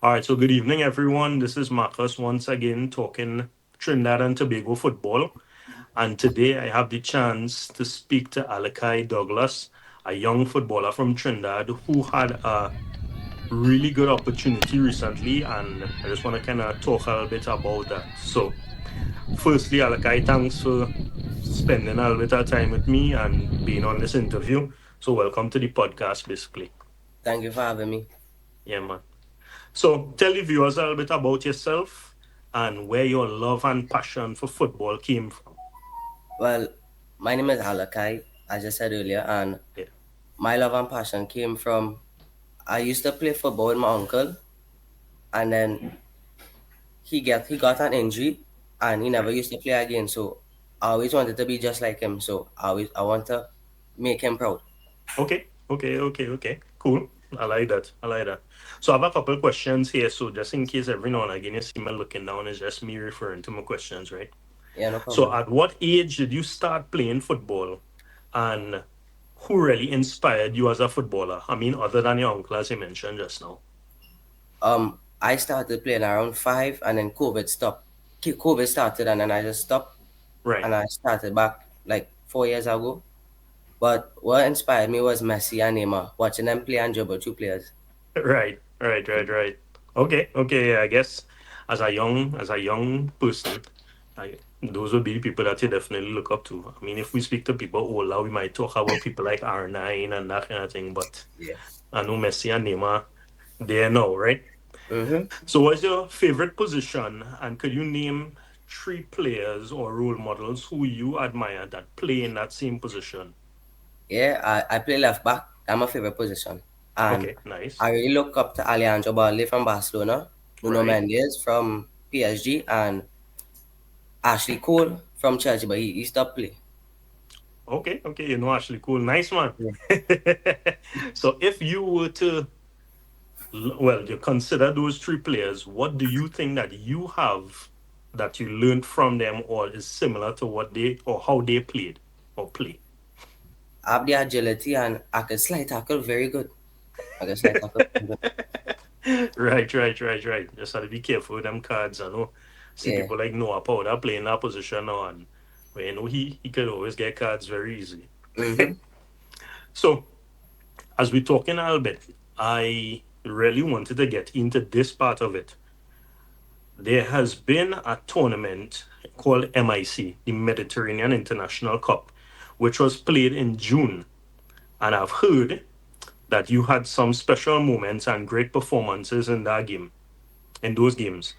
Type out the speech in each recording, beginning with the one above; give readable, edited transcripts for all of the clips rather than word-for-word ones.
All right, so good evening, everyone. This is Marcus once again talking Trinidad and Tobago football. And today I have the chance to speak to Allikye Douglas, a young footballer from Trinidad who had a really good opportunity recently. And I just want to kind of talk a little bit about that. So, firstly, Allikye, thanks for spending a little bit of time with me and being on this interview. So, welcome to the podcast, basically. Thank you for having me. Yeah, man. So tell the viewers a little bit about yourself and where your love and passion for football came from. Well, my name is Allikye, as I said earlier, and Yeah. my love and passion came from I used to play football with my uncle, and then he got an injury, and he never Right. used to play again. So I always wanted to be just like him. So I want to make him proud. Okay. Okay. Okay. Okay. Cool. I like that. I like that. So I have a couple questions here. So just in case every now and again you see me looking down, it's just me referring to my questions, right? Yeah, no So problem. at what age did you start playing football, and who really inspired you as a footballer? I mean, other than your uncle, as you mentioned just now. I started playing around 5, and then COVID stopped. COVID started, and then I just stopped, Right. and I started back like 4 years ago. But what inspired me was Messi and Neymar, watching them play and dribble two players. Right, right, right, right. Okay, okay. Yeah, I guess as a young person, those would be the people that you definitely look up to. I mean, if we speak to people older, we might talk about people like R9 and that kind of thing. But Yeah. I know Messi and Neymar, they know, right? Mm-hmm. So, what's your favorite position? And could you name three players or role models who you admire that play in that same position? Yeah, I play left back. That's my favorite position. And Okay, nice. I really look up to Alejandro Balde from Barcelona, Nuno Right. Mendes from PSG, and Ashley Cole from Chelsea, but he stopped play. Okay, okay, actually cool. Nice man. Yeah. So if you were to, well, you consider those three players, what do you think that you have that you learned from them or is similar to what they or how they played or play? I have the agility and I can slide tackle very good. I can slide tackle very good. Right, right, right, right. Just have to be careful with them cards. I know see Yeah. people like Noah Powder playing that position now and well, he could always get cards very easy. Mm-hmm. So as we're talking a little bit, I really wanted to get into this part of it. There has been a tournament called MIC, the Mediterranean International Cup, which was played in June. And I've heard that you had some special moments and great performances in that game, in those games.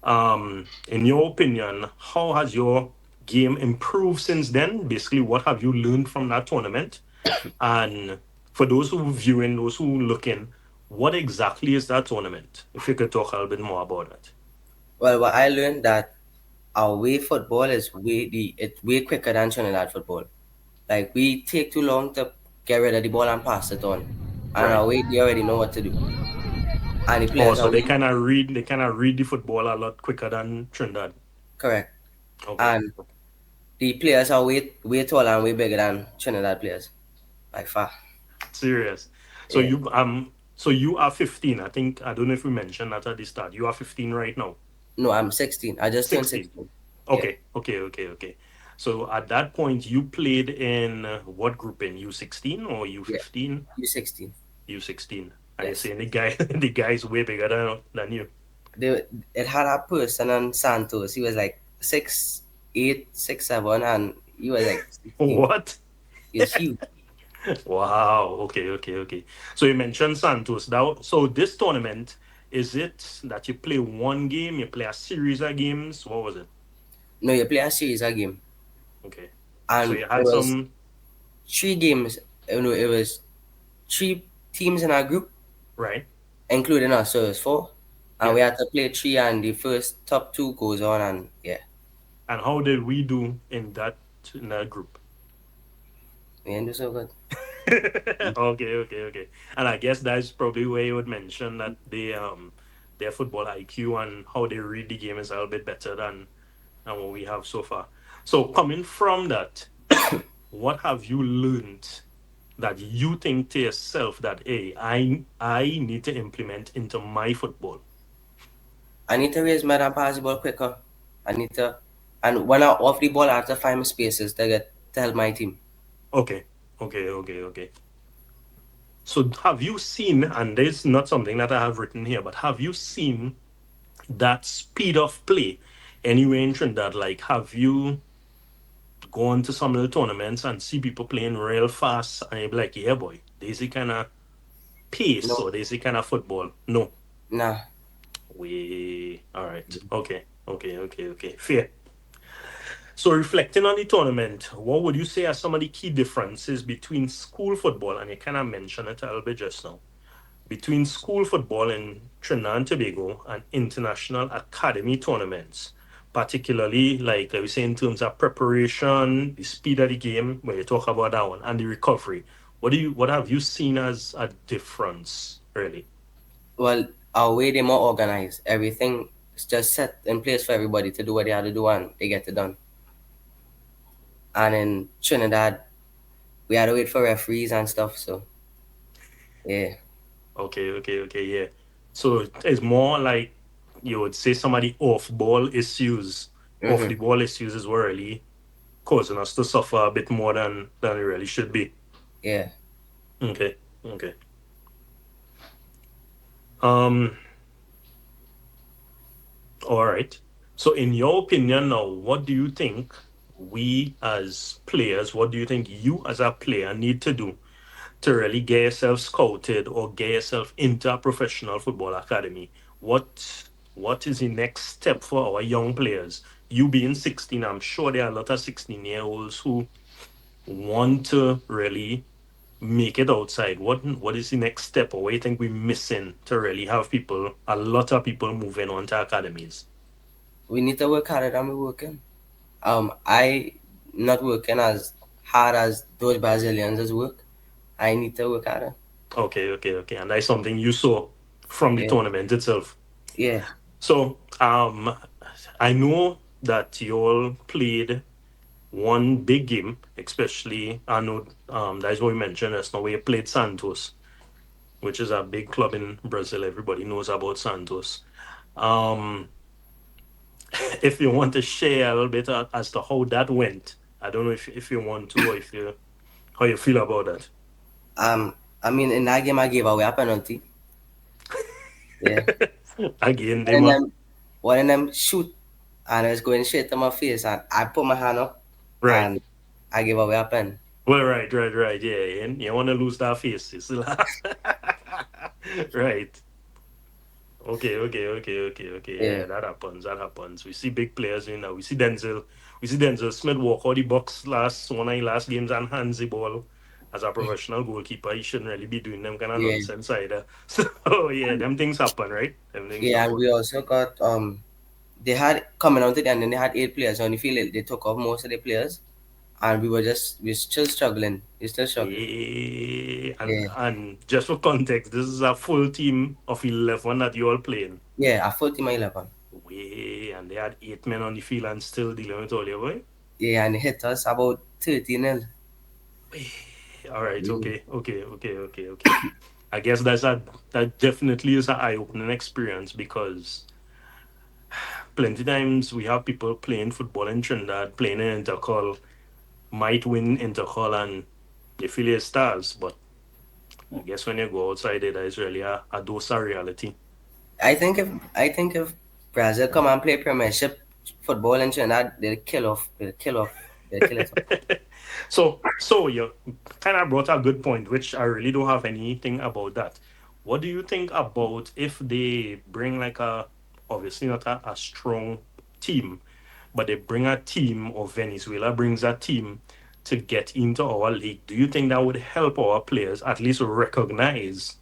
In your opinion, how has your game improved since then? Basically, what have you learned from that tournament? And for those who viewing, those who looking, what exactly is that tournament? If you could talk a little bit more about it. Well, what I learned that our way football is it's way quicker than Trinidad football. Like we take too long to get rid of the ball and pass it on. And Right. our way they already know what to do. And the Oh, players so are way they kind of read the football a lot quicker than Trinidad. correct. Okay. And the players are way taller and way bigger than Trinidad players. By far. Serious. So Yeah. you are 15. I think I don't know if we mentioned that at the start. You are 15 right now. No, I'm 16. I just turned 16. 16. Yeah. Okay. Okay. Okay. Okay. So at that point you played in what group in U16 or Yeah. U15? You 16. U16. And you're Yes. saying the guy the guy's way bigger than you. They, it had a person on Santos. He was like 6'8", 6'7", and he was like 16. What? He was huge. Wow. Okay, okay, okay. So you mentioned Santos. Now, so this tournament, is it that you play one game, you play a series of games? What was it? No, you play a series of game. Okay. So And you it had was some, 3 games. No, it was 3 teams in our group, right? including us. So it was 4. And Yeah. we had to play 3, and the first top 2 goes on. And yeah, And how did we do in that group? we didn't do so good. Okay, okay, okay. And I guess that's probably where you would mention that their football IQ and how they read the game is a little bit better than what we have so far. So coming from that, what have you learned that you think to yourself that hey, I need to implement into my football? I need to raise my and pass the ball quicker. I need to, and when I'm off the ball, I have to find my spaces to help my team. Okay, okay. So have you seen, and this is not something that I have written here, but have you seen that speed of play anywhere in Trinidad? Like, have you gone to some little tournaments and see people playing real fast, and you be like, yeah, boy, there's the kind of pace No, or there's the kind of football? No. nah. All right. Okay. Fair. So, reflecting on the tournament, what would you say are some of the key differences between school football, and you kind of mentioned it a little bit just now, between school football in Trinidad and Tobago and international academy tournaments, particularly like we say in terms of preparation, the speed of the game, when you talk about that one, and the recovery. What have you seen as a difference, really? Well, our way they more organized. Everything is just set in place for everybody to do what they have to do and they get it done. And in Trinidad, we had to wait for referees and stuff. So yeah. Okay, yeah. So it's more like you would say some of the off Mm-hmm. the ball issues is what really causing us to suffer a bit more than it really should be. Yeah. Okay. Um, all right. So, in your opinion, now, what do you think we as players, what do you think you as a player need to do to really get yourself scouted or get yourself into a professional football academy? What is the next step for our young players? You being 16, I'm sure there are a lot of 16-year-olds who want to really make it outside. What is the next step, or what do you think we're missing to really have a lot of people moving on to academies? We need to work harder than we're working. I not working as hard as those Brazilians as work. I need to work harder. Okay. And that's something you saw from the Yeah. tournament itself. Yeah. So, I know that you all played one big game, especially I know that's what we mentioned just now. We played Santos, which is a big club in Brazil. Everybody knows about Santos. Um, if you want to share a little bit as to how that went, I don't know if you want to or if you how you feel about that. I mean, in that game, I gave away a penalty. Yeah. Again, they One of were them, one of them shoot, and it was going straight to my face, and I put my hand up, right. and I gave away a pen. Well, right. Yeah, and you want to lose that face, it's the last. Right. Okay. Yeah. Yeah, that happens. That happens. We see big players, you know. We see Denzel. We see Denzel Smith walk out the box last one of the last games and hands the ball. As a professional goalkeeper, he shouldn't really be doing them kind of Yeah. nonsense either. So yeah, them things happen, right? Them things Yeah, and happen. we also got they had coming out it, and then they had 8 players on the field. They took off most of the players, and we're still struggling. We're still struggling. Yeah, Yeah. and just for context, this is a full team of 11 that you all playing. Yeah, a full team of 11. Way, and they had 8 men on the field and still dealing with all your boy. Yeah, and it hit us about 13 nil. Way. All right, Yeah. okay. I guess that definitely is an eye-opening experience because plenty times we have people playing football in Trinidad, playing in Intercol, might win Intercol and they feel your stars, but I guess when you go outside it, that is really a dose of reality. I think if Brazil come and play Premiership football in Trinidad, they'll kill it. So you kind of brought a good point, which I really don't have anything about that. What do you think about if they bring like obviously not a strong team, but they bring a team, or Venezuela brings a team to get into our league? Do you think that would help our players at least recognize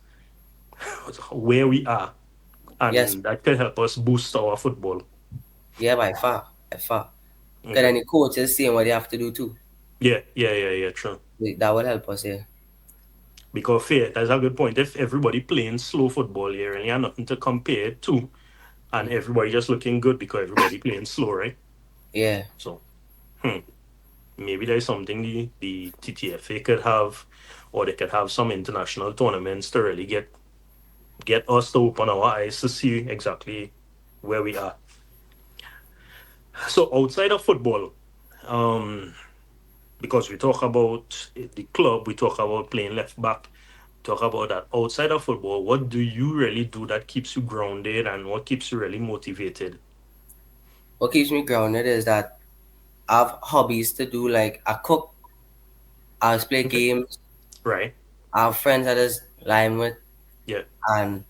where we are, Yes, and that could help us boost our football? yeah, by far. Because Okay. then the coach is seeing what they have to do too. Yeah, true. That will help us. Yeah, Because fair, that's a good point. If everybody playing slow football here and you have nothing to compare it to, and everybody just looking good because everybody playing slow, right? yeah, So hmm, maybe there's something the TTFA could have, or they could have some international tournaments to really get us to open our eyes to see exactly. where we are. So outside of football, um, because we talk about the club, we talk about playing left back, talk about that. Outside of football, what do you really do that keeps you grounded and what keeps you really motivated? What keeps me grounded is that I have hobbies to do. Like I cook, I play Okay. games, Right. I have friends that is lying with, Yeah. and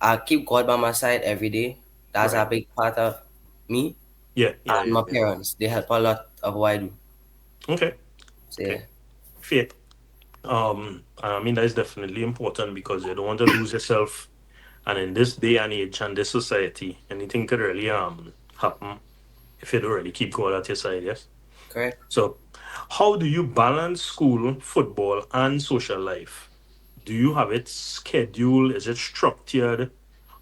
I keep God by my side every day. That's a Right. big part of me. Yeah. Yeah. And Yeah. my Yeah. parents, they help a lot of what I do. Okay. So yeah, Okay. Faith. I mean that is definitely important because you don't want to lose yourself. And in this day and age and this society, anything could really happen if you don't really keep God at your side. Yes. correct. So, how do you balance school, football, and social life? Do you have it scheduled? Is it structured,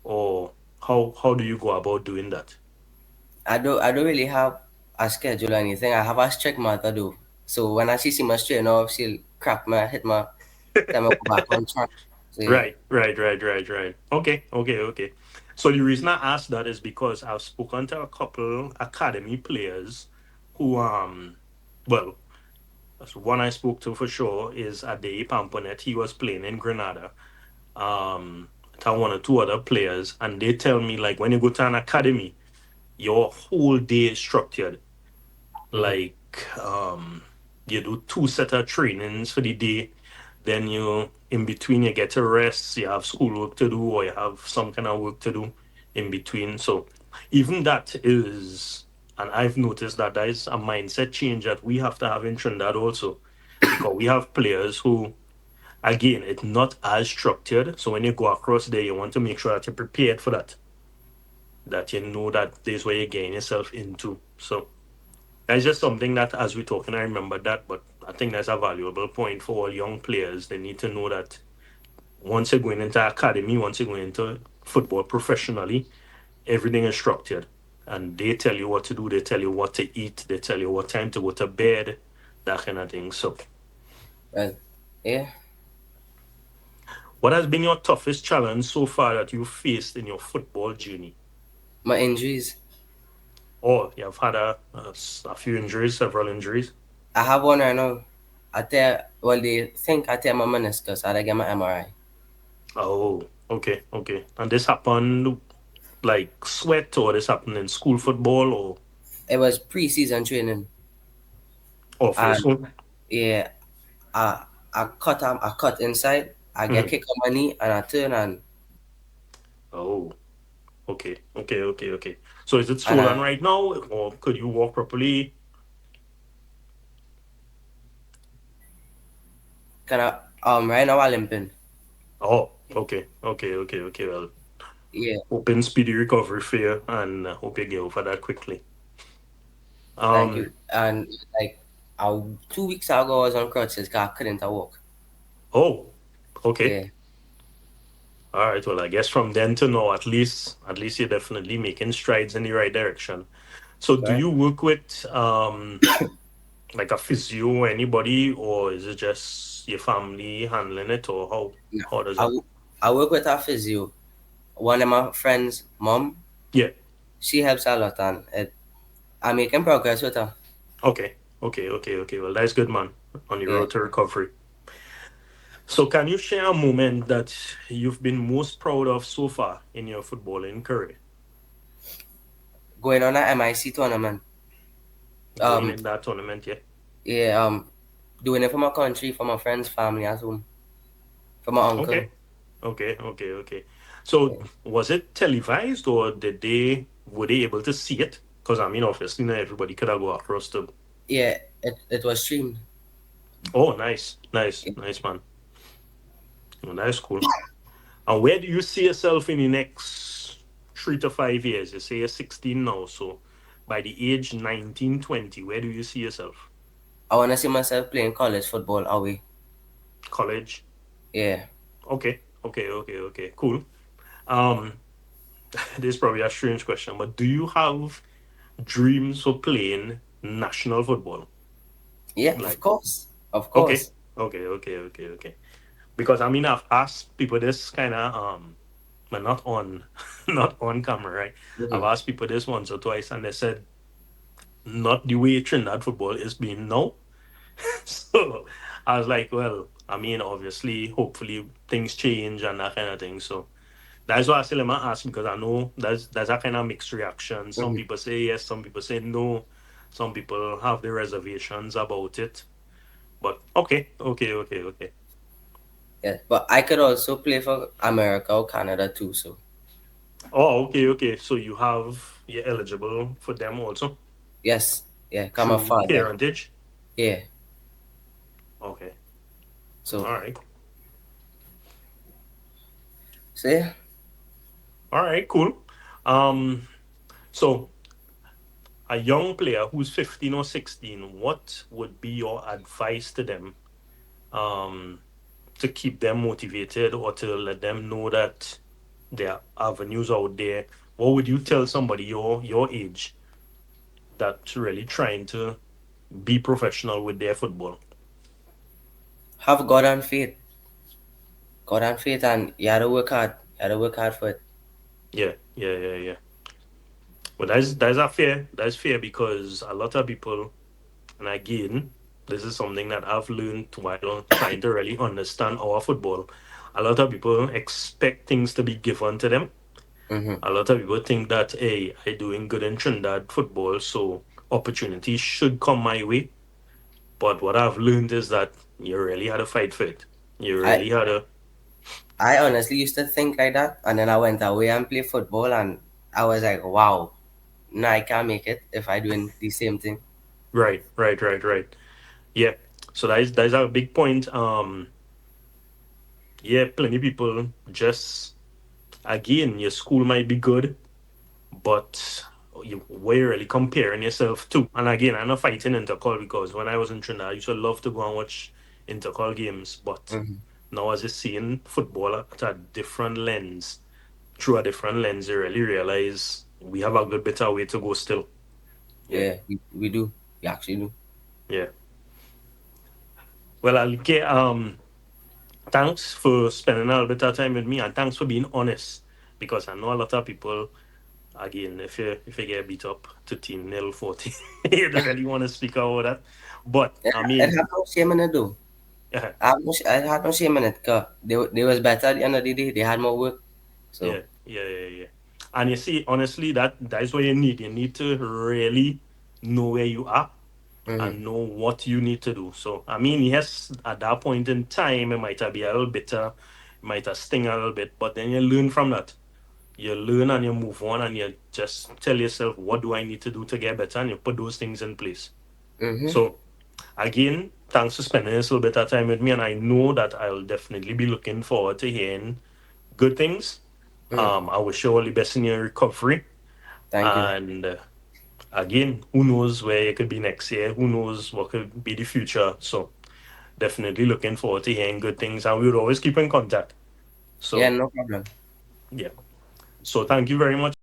or how do you go about doing that? I don't really have a schedule or anything. I have a strict mother though. So when I see my straight off, she'll crack my hit my tell me go back on track. So yeah, Right. Okay. So the reason I asked that is because I've spoken to a couple academy players who well, so one I spoke to for sure is Ade Pamponet. He was playing in Grenada. To one or two other players, and they tell me like when you go to an academy, your whole day is structured. mm-hmm. Like you do two set of trainings for the day, then you in between you get a rest, you have schoolwork to do or you have some kind of work to do in between. So even that is, and I've noticed that that is a mindset change that we have to have in Trinidad also, because we have players who, again, it's not as structured. So when you go across there, you want to make sure that you're prepared for that, that you know that this is where you're getting yourself into. So that's just something that, as we're talking, I remember that. But I think that's a valuable point for all young players. They need to know that once you're going into academy, once you're going into football professionally, everything is structured. And they tell you what to do, they tell you what to eat, they tell you what time to go to bed, that kind of thing. So, Well, yeah, what has been your toughest challenge so far that you've faced in your football journey? my injuries. Oh, you've had a few injuries, several injuries. I have one right now. They think I tear my meniscus. I had to get my MRI. Oh, okay. And this happened like sweat, or this happened in school football, It was pre-season training, or for your and school? yeah, I cut inside. I get Mhm. kicked on my knee, and I turn Oh, okay. So is it and swollen I right now, or could you walk properly? kind of right now I'm limping. Oh, okay. Well, Yeah, hoping speedy recovery for you, and hope you get over that quickly. thank Um. you. And like 2 weeks ago, I was on crutches 'cause I couldn't walk. Oh, okay. Yeah, All right. Well, I guess from then to now, at least you're definitely making strides in the right direction. So, do correct. you work with like a physio or anybody, or is it just your family handling it, or Yeah. how does I, it? w- I work with a physio. One of my friends' mom, Yeah. she helps a lot, and I'm making progress with her. Okay. Well, that's good, man. On your Yeah, road to recovery. So, can you share a moment that you've been most proud of so far in your footballing career? going on a MIC tournament. Going Um, in that tournament, yeah. yeah, doing it for my country, for my friends, family at home, for my uncle. Okay. Okay. So, Yeah, was it televised, or were they able to see it? Because I mean, obviously, not everybody could have go across the. yeah, it was streamed. Oh, nice, man. Well, that's cool. And where do you see yourself in the next 3 to 5 years? You say you're 16 now, so by the age 19, 20, where do you see yourself? I want to see myself playing college football away. College? Yeah, Okay. Cool. Um, this is probably a strange question, but do you have dreams for playing national football? yeah, of Like, course, of okay, course. okay. Because I mean, I've asked people this kind of but not on, not on camera, right? I've Mm-hmm. asked people this once or twice, and they said not the way Trinidad football is being now. So I was like, well, I mean, obviously, hopefully things change and that kind of thing. So that's why I still am asking because I know there's a kind of mixed reaction. Some Mm-hmm. people say yes, some people say no, some people have their reservations about it. But okay, okay, okay, okay. Yeah, but I could also play for America or Canada too. So Oh, okay, okay. So you're eligible for them also yes, yeah, come a through father. parentage. Yeah, Okay, so all right, so yeah, all right, cool. Um, so a young player who's 15 or 16, what would be your advice to them um, to keep them motivated or to let them know that there are avenues out there? What would you tell somebody your age that's really trying to be professional with their football? have God and faith, God and faith, and you gotta work hard. You gotta work hard for it. Yeah, yeah, yeah, yeah. But that's fair because a lot of people, and again, this is something that I've learned while trying to really understand our football. A lot of people expect things to be given to them. Mm-hmm. A lot of people think that, hey, I'm doing good in Trinidad football, so opportunities should come my way. But what I've learned is that you really had to fight for it. You I really had to, I honestly used to think like that, and then I went away and played football, and I was like, wow, no, I can't make it if I doing the same thing. right, right, right, right. Yeah. So that is a big point. Yeah, plenty people just again, your school might be good, but where you really comparing yourself to. And again, I'm not fighting intercall because when I was in Trinidad, I used to love to go and watch intercall games. But Mm-hmm. now, as you seeing football at a different lens, through a different lens, you really realize we have a good bit of way to go still. Yeah, Yeah, we do. We actually do. yeah. Well, I'll get thanks for spending a little bit of time with me, and thanks for being honest because I know a lot of people. Again, if you get beat up to 10-0, 40, you don't really want to speak about that. But Yeah, I it mean, had no shame in it though. yeah, I had no shame in it, cause they was better at the end of the day. They had more work, so. yeah, yeah, yeah, yeah. And you see, honestly, that is what you need. You need to really know where you are Mm-hmm. and know what you need to do. So I mean, yes, at that point in time, it might have be a little bitter, it might have sting a little bit, but then you learn from that. You learn and you move on and you just tell yourself, what do I need to do to get better? And you put those things in place. Mm-hmm. So again, thanks for spending this little bit of time with me, and I know that I'll definitely be looking forward to hearing good things. Mm-hmm. I wish you all the best in your recovery, Thank you. and again, who knows where you could be next year? Who knows what could be the future? So definitely looking forward to hearing good things, and we would always keep in contact. Yeah, So no problem. yeah, so thank you very much.